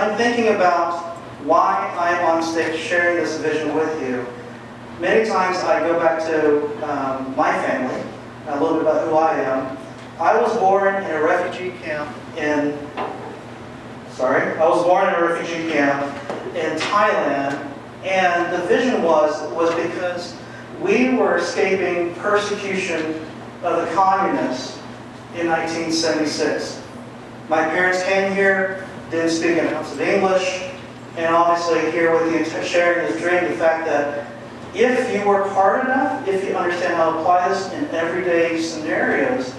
I'm thinking about why I'm on stage sharing this vision with you, many times I go back to my family, a little bit about who I am. I was born in a refugee camp in Thailand, and the vision was because we were escaping persecution of the communists in 1976. My parents came here, didn't speak an ounce of English, and obviously here with you sharing this dream, the fact that if you work hard enough, if you understand how to apply this in everyday scenarios,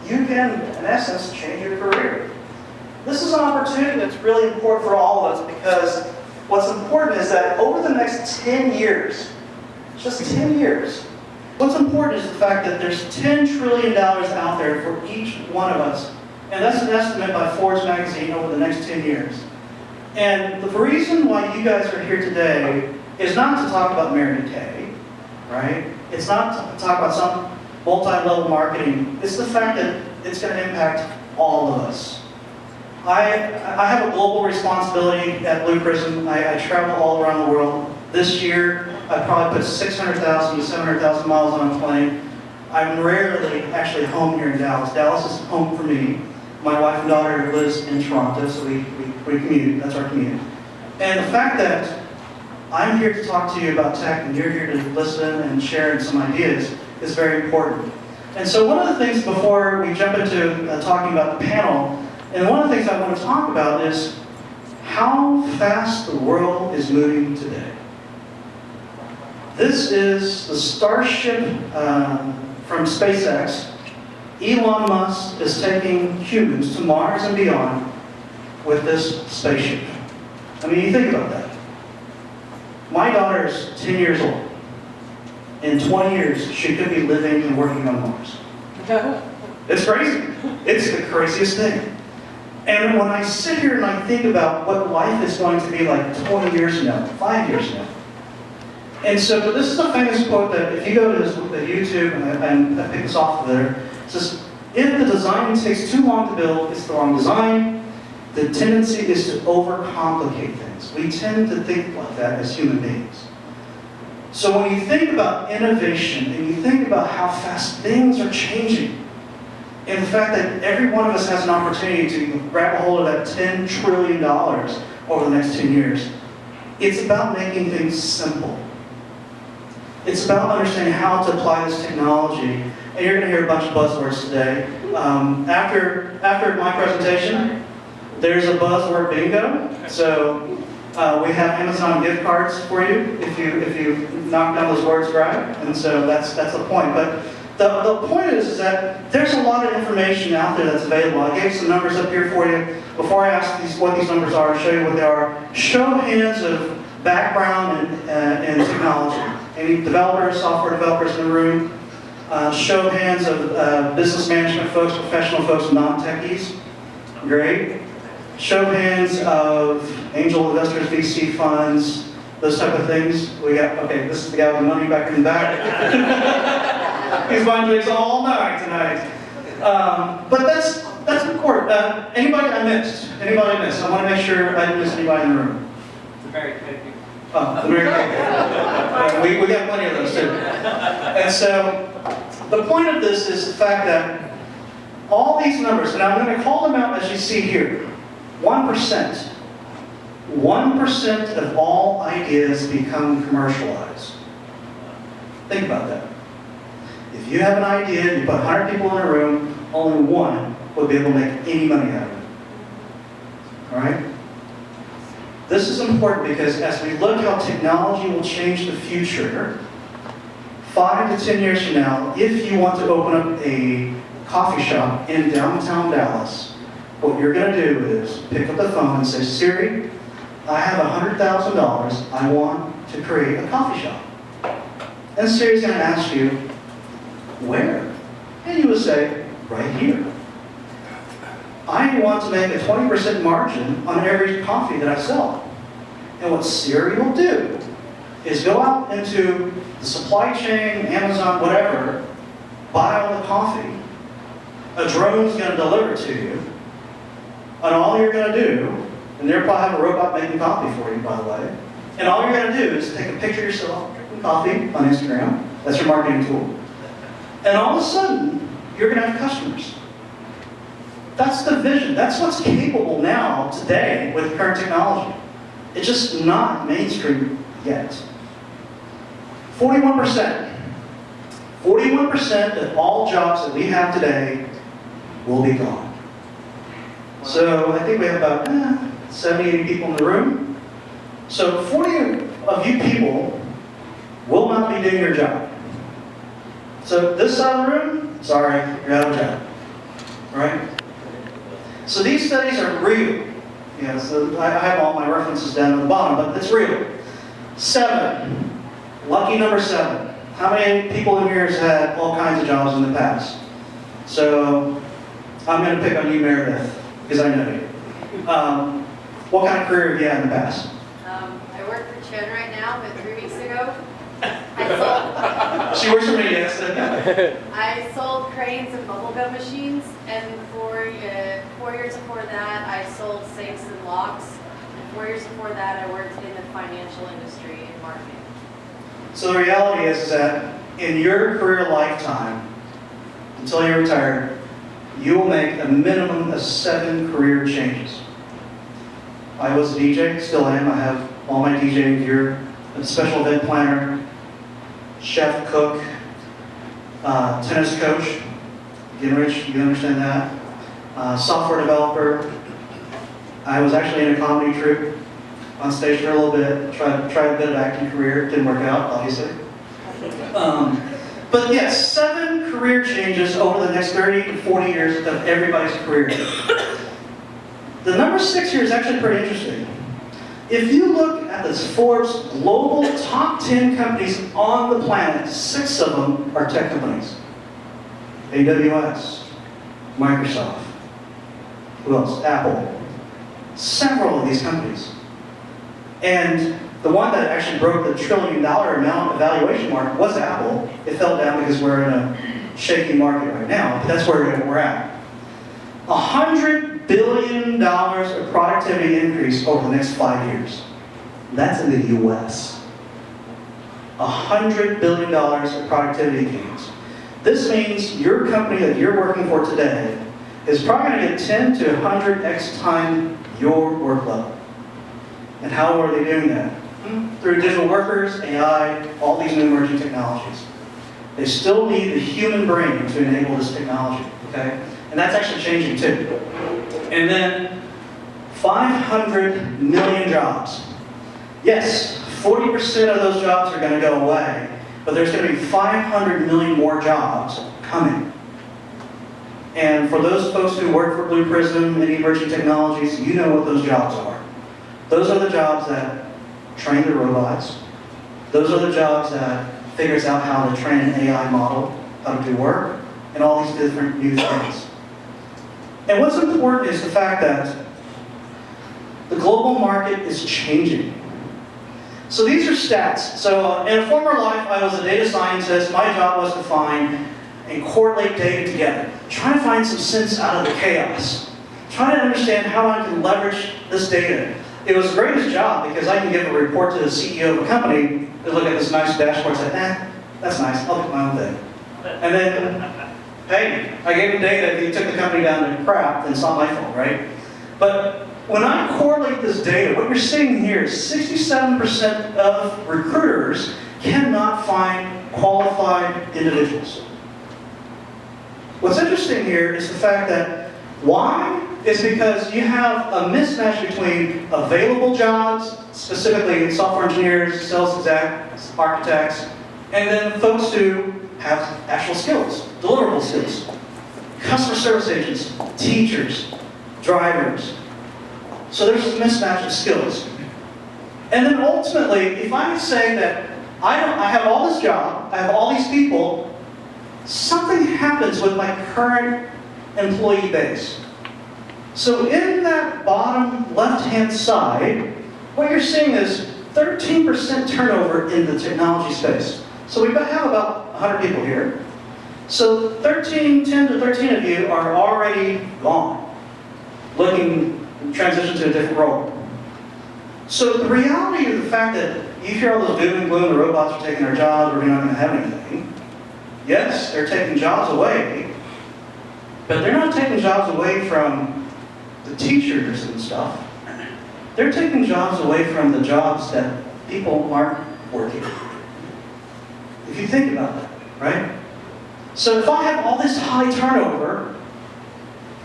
you can, in essence, change your career. This is an opportunity that's really important for all of us, because what's important is that over the next 10 years, just 10 years, what's important is the fact that there's $10 trillion out there for each one of us. And that's an estimate by Forbes magazine over the next 10 years. And the reason why you guys are here today is not to talk about Mary Kay, right? It's not to talk about some multi-level marketing. It's the fact that it's going to impact all of us. I have a global responsibility at Blue Prism. I travel all around the world. This year, I probably put 600,000 to 700,000 miles on a plane. I'm rarely actually home here in Dallas. Dallas is home for me. My wife and daughter lives in Toronto, so we commute. That's our commute. And the fact that I'm here to talk to you about tech and you're here to listen and share some ideas is very important. And so one of the things before we jump into talking about the panel, and one of the things I want to talk about is how fast the world is moving today. This is the Starship from SpaceX. Elon Musk is taking humans to Mars and beyond with this spaceship. I mean, you think about that. My daughter is 10 years old. In 20 years, she could be living and working on Mars. It's crazy. It's the craziest thing. And when I sit here and I think about what life is going to be like 20 years from now, 5 years from now. And so this is a famous quote that if you go to YouTube, and I pick this off of there, it says, if the design takes too long to build, it's the wrong design. The tendency is to overcomplicate things. We tend to think like that as human beings. So when you think about innovation, and you think about how fast things are changing, and the fact that every one of us has an opportunity to grab a hold of that $10 trillion over the next 10 years, it's about making things simple. It's about understanding how to apply this technology. And you're going to hear a bunch of buzzwords today. After my presentation, there's a buzzword bingo. So we have Amazon gift cards for you if you knock down those words right. And so that's the point. But the point is that there's a lot of information out there that's available. I gave some numbers up here for you. Before I ask what these numbers are, I'll show you what they are. Show of hands of background in technology. Any developers, software developers in the room? Show of hands of business management folks, professional folks, non-techies. Great. Show of hands of angel investors, VC funds, those type of things. We got, okay, this is the guy with the money back in the back. He's buying drinks all night tonight. But that's important. Anybody I missed? Anybody I missed? I want to make sure I didn't miss anybody in the room. The Mary Kay people. Oh, the Mary Kay. We got plenty of those too. And so, the point of this is the fact that all these numbers, and I'm going to call them out as you see here, 1%. 1% of all ideas become commercialized. Think about that. If you have an idea, you put 100 people in a room, only one would be able to make any money out of it. All right? This is important because as we look how technology will change the future, 5 to 10 years from now, if you want to open up a coffee shop in downtown Dallas, what you're going to do is pick up the phone and say, Siri, I have $100,000. I want to create a coffee shop. And Siri's going to ask you, where? And you will say, right here. I want to make a 20% margin on every coffee that I sell. And what Siri will do is go out into the supply chain, Amazon, whatever, buy all the coffee. A drone's going to deliver it to you. And all you're going to do And they'll probably have a robot making coffee for you, by the way. And all you're going to do is take a picture of yourself drinking coffee on Instagram. That's your marketing tool. And all of a sudden, you're going to have customers. That's the vision. That's what's capable now, today, with current technology. It's just not mainstream yet. 41%. 41% of all jobs that we have today will be gone. So I think we have about 70, 80 people in the room. So 40 of you people will not be doing your job. So this side of the room, sorry, you're out of job. Right? So these studies are real. Yeah, so I have all my references down at the bottom, but it's real. 7. Lucky number 7. How many people in here has had all kinds of jobs in the past? So I'm going to pick on you, Meredith, because I know you. What kind of career have you had in the past? I work for Chieng right now, but 3 weeks ago, I She works for me, yes. sold cranes and bubblegum machines, and for 4 years before that, I sold safes and locks. And 4 years before that, I worked in the financial industry in marketing. So the reality is that in your career lifetime, until you're retired, you will make a minimum of 7 career changes. I was a DJ, still am. I have all my DJing gear, a special event planner, chef, cook, tennis coach. Getting rich, you understand that. Software developer. I was actually in a comedy troupe, on stage for a little bit. Tried a bit of acting career. Didn't work out, obviously. But yes, 7 career changes over the next 30 to 40 years of everybody's career. The number 6 here is actually pretty interesting. If you look at this Forbes global top 10 companies on the planet, 6 of them are tech companies. AWS, Microsoft, who else? Apple. Several of these companies. And the one that actually broke the $1 trillion amount valuation mark was Apple. It fell down because we're in a shaky market right now, but that's where we're at. $100 billion of productivity increase over the next 5 years. That's in the US. $100 billion of productivity gains. This means your company that you're working for today is probably going to get 10 to 100x time your work level. And how are they doing that? Through digital workers, AI, all these new emerging technologies. They still need the human brain to enable this technology, okay? And that's actually changing too. And then 500 million jobs. Yes, 40% of those jobs are going to go away, but there's going to be 500 million more jobs coming. And for those folks who work for Blue Prism and emerging technologies, you know what those jobs are. Those are the jobs that train the robots. Those are the jobs that figures out how to train an AI model, how to do work, and all these different new things. And what's important is the fact that the global market is changing. So these are stats. So in a former life, I was a data scientist. My job was to find and correlate data together. Try to find some sense out of the chaos. Try to understand how I can leverage this data. It was the greatest job because I can give a report to the CEO of a company and look at this nice dashboard and say, that's nice, I'll do my own thing. And then, hey, I gave him data. If he took the company down to crap, then it's not my fault, right? But when I correlate this data, what you're seeing here is 67% of recruiters cannot find qualified individuals. What's interesting here is the fact that why? It's because you have a mismatch between available jobs, specifically software engineers, sales execs, architects, and then folks who have actual skills, deliverable skills. Customer service agents, teachers, drivers. So there's a mismatch of skills. And then ultimately, if I say that I have all this job, I have all these people, something happens with my current employee base. So in that bottom left-hand side, what you're seeing is 13% turnover in the technology space. So we have about 100 people here. So 10 to 13 of you are already gone, looking transition to a different role. So the reality of the fact that you hear all those doom and gloom, the robots are taking our jobs, we're not going to have anything. Yes, they're taking jobs away, but they're not taking jobs away from the teachers and stuff. They're taking jobs away from the jobs that people aren't working. If you think about that, right? So if I have all this high turnover,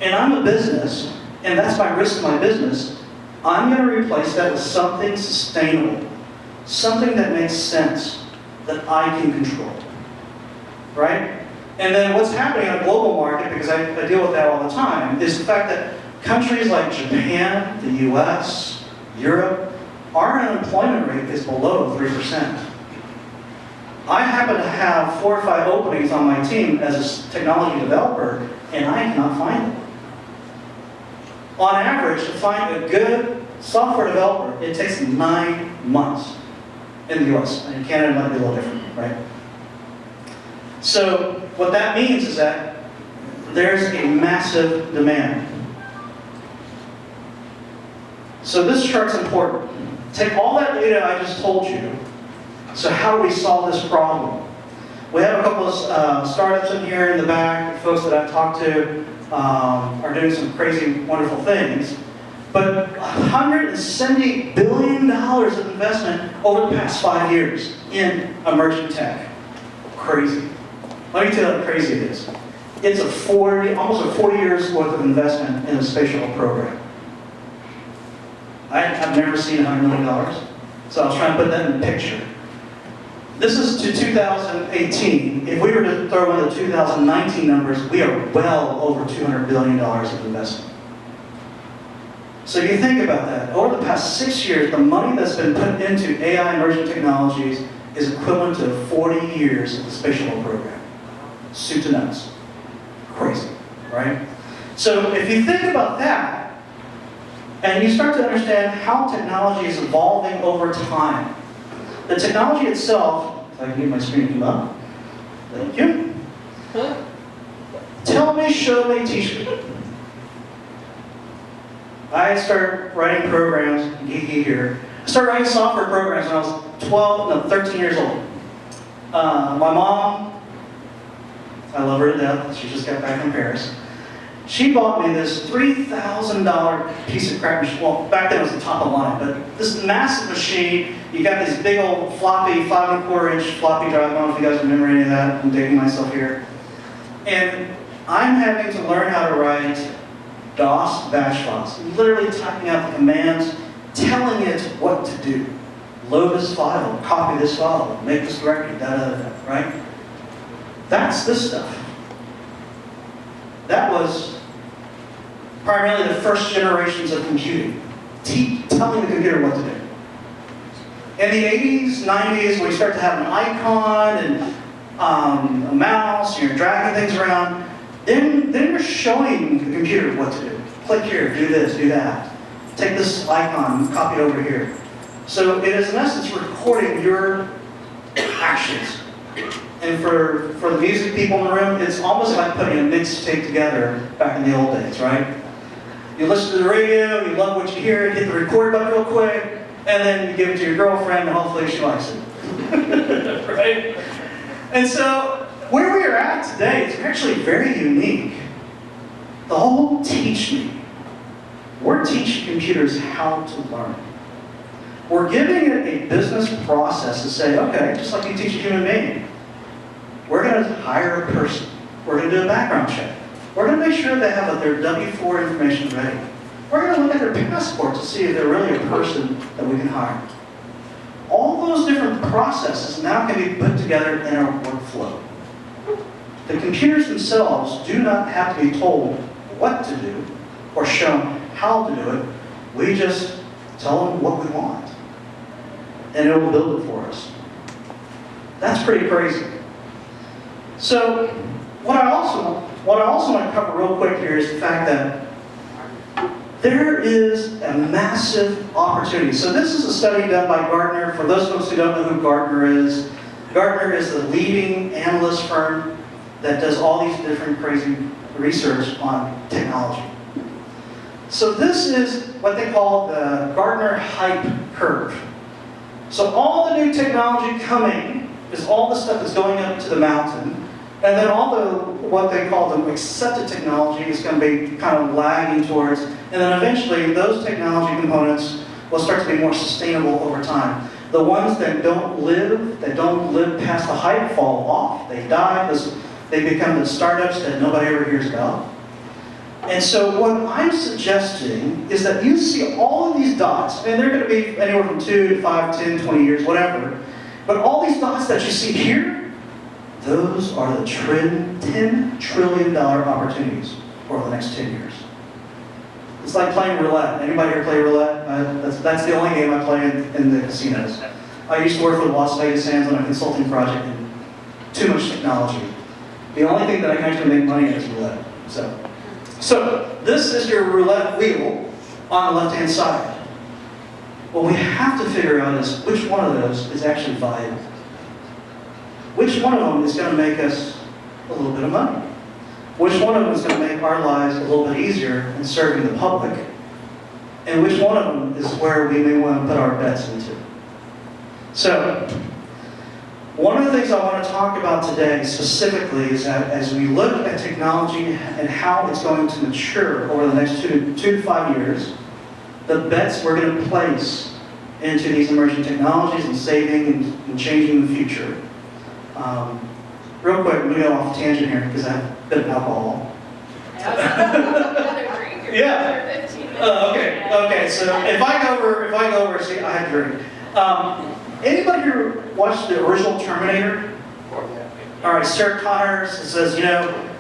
and I'm a business, and that's my risk of my business, I'm going to replace that with something sustainable, something that makes sense, that I can control, right? And then what's happening on a global market, because I deal with that all the time, is the fact that countries like Japan, the US, Europe, our unemployment rate is below 3%. I happen to have 4 or 5 openings on my team as a technology developer, and I cannot find them. On average, to find a good software developer, it takes 9 months in the US. And in Canada, it might be a little different, right? So what that means is that there's a massive demand. So this chart's important. Take all that data I just told you. So how do we solve this problem? We have a couple of startups in here in the back, folks that I've talked to are doing some crazy, wonderful things. But $170 billion of investment over the past 5 years in emerging tech. Crazy. Let me tell you how crazy it is. It's almost a 40 years worth of investment in the space shuttle program. I've never seen $100 million. So I was trying to put that in the picture. This is to 2018. If we were to throw in the 2019 numbers, we are well over $200 billion of investment. So you think about that. Over the past 6 years, the money that's been put into AI emerging technologies is equivalent to 40 years of the space shuttle program. Soup to nuts. Crazy, right? So if you think about that, and you start to understand how technology is evolving over time, the technology itself, if I can get my screen to come up. Thank you. Tell me, show me, teach me. I started writing programs, geeky here. I started writing software programs when I was 13 years old. My mom, I love her to death, she just got back from Paris. She bought me this $3,000 piece of crap machine. Well, back then it was the top of the line, but this massive machine. You got these big old floppy, 5 1/4 inch floppy drive. I don't know if you guys remember any of that. I'm dating myself here. And I'm having to learn how to write DOS batch files. Literally typing out the commands, telling it what to do. Load this file, copy this file, make this directory, right? That's this stuff. That was primarily the first generations of computing. Telling the computer what to do. In the 80s, 90s, when we start to have an icon and a mouse, you're dragging things around, then you're showing the computer what to do. Click here, do this, do that. Take this icon, copy it over here. So it is in essence recording your actions. And for the music people in the room, it's almost like putting a mixtape together back in the old days, right? You listen to the radio, you love what you hear, hit the record button real quick, and then you give it to your girlfriend, and hopefully she likes it. Right? And so, where we are at today is actually very unique. The whole teach me. We're teaching computers how to learn. We're giving it a business process to say, okay, just like you teach a human being, we're going to hire a person. We're going to do a background check. We're going to make sure they have their W-4 information ready. We're going to look at their passport to see if they're really a person that we can hire. All those different processes now can be put together in our workflow. The computers themselves do not have to be told what to do or shown how to do it. We just tell them what we want, and it will build it for us. That's pretty crazy. So, what I also want to cover real quick here is the fact that there is a massive opportunity. So this is a study done by Gartner. For those folks who don't know who Gartner is the leading analyst firm that does all these different crazy research on technology. So this is what they call the Gartner Hype curve. So all the new technology coming is all the stuff that's going up to the mountain, and then all the, what they call the accepted technology is going to be kind of lagging towards, and then eventually those technology components will start to be more sustainable over time. The ones that don't live past the hype fall off. They die, they become the startups that nobody ever hears about. And so what I'm suggesting is that you see all of these dots, and they're going to be anywhere from 2 to 5, 10, 20 years, whatever. But all these dots that you see here, those are the $10 trillion opportunities over the next 10 years. It's like playing roulette. Anybody here play roulette? That's the only game I play in the casinos. I used to work for the Las Vegas Sands on a consulting project, and too much technology. The only thing that I can actually make money at is roulette. So this is your roulette wheel on the left-hand side. What we have to figure out is which one of those is actually viable. Which one of them is going to make us a little bit of money? Which one of them is going to make our lives a little bit easier in serving the public? And which one of them is where we may want to put our bets into? So, one of the things I want to talk about today specifically is that as we look at technology and how it's going to mature over the next 2 to 5 years, the bets we're going to place into these emerging technologies and saving and changing the future. Real quick, let me go off a tangent here because I have a bit of alcohol. Yeah. Okay. So if I go over, see, I had to drink. Anybody here watched the original Terminator? All right, Sarah Connor says,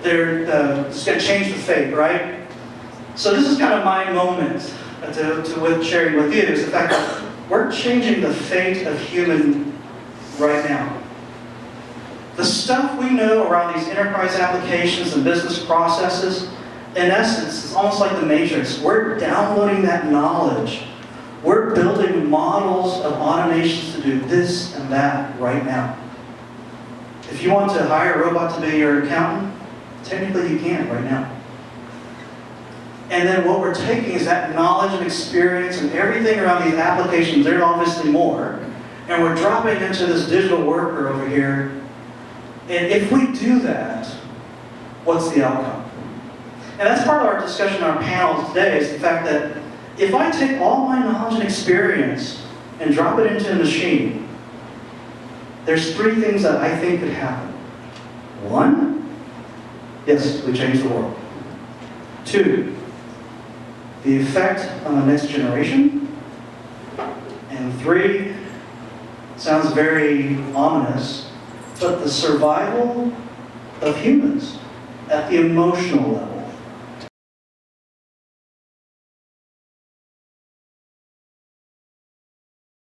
they're just going to change the fate, right? So this is kind of my moment to sharing with you is the fact that we're changing the fate of human right now. The stuff we know around these enterprise applications and business processes, in essence, it's almost like the Matrix. We're downloading that knowledge. We're building models of automations to do this and that right now. If you want to hire a robot to be your accountant, technically you can right now. And then what we're taking is that knowledge and experience and everything around these applications, there's obviously more, and we're dropping into this digital worker over here. And if we do that, what's the outcome? And that's part of our discussion on our panel today is the fact that if I take all my knowledge and experience and drop it into a machine, there's 3 things that I think could happen. 1, yes, we change the world. 2, the effect on the next generation. And 3, sounds very ominous, but the survival of humans at the emotional level.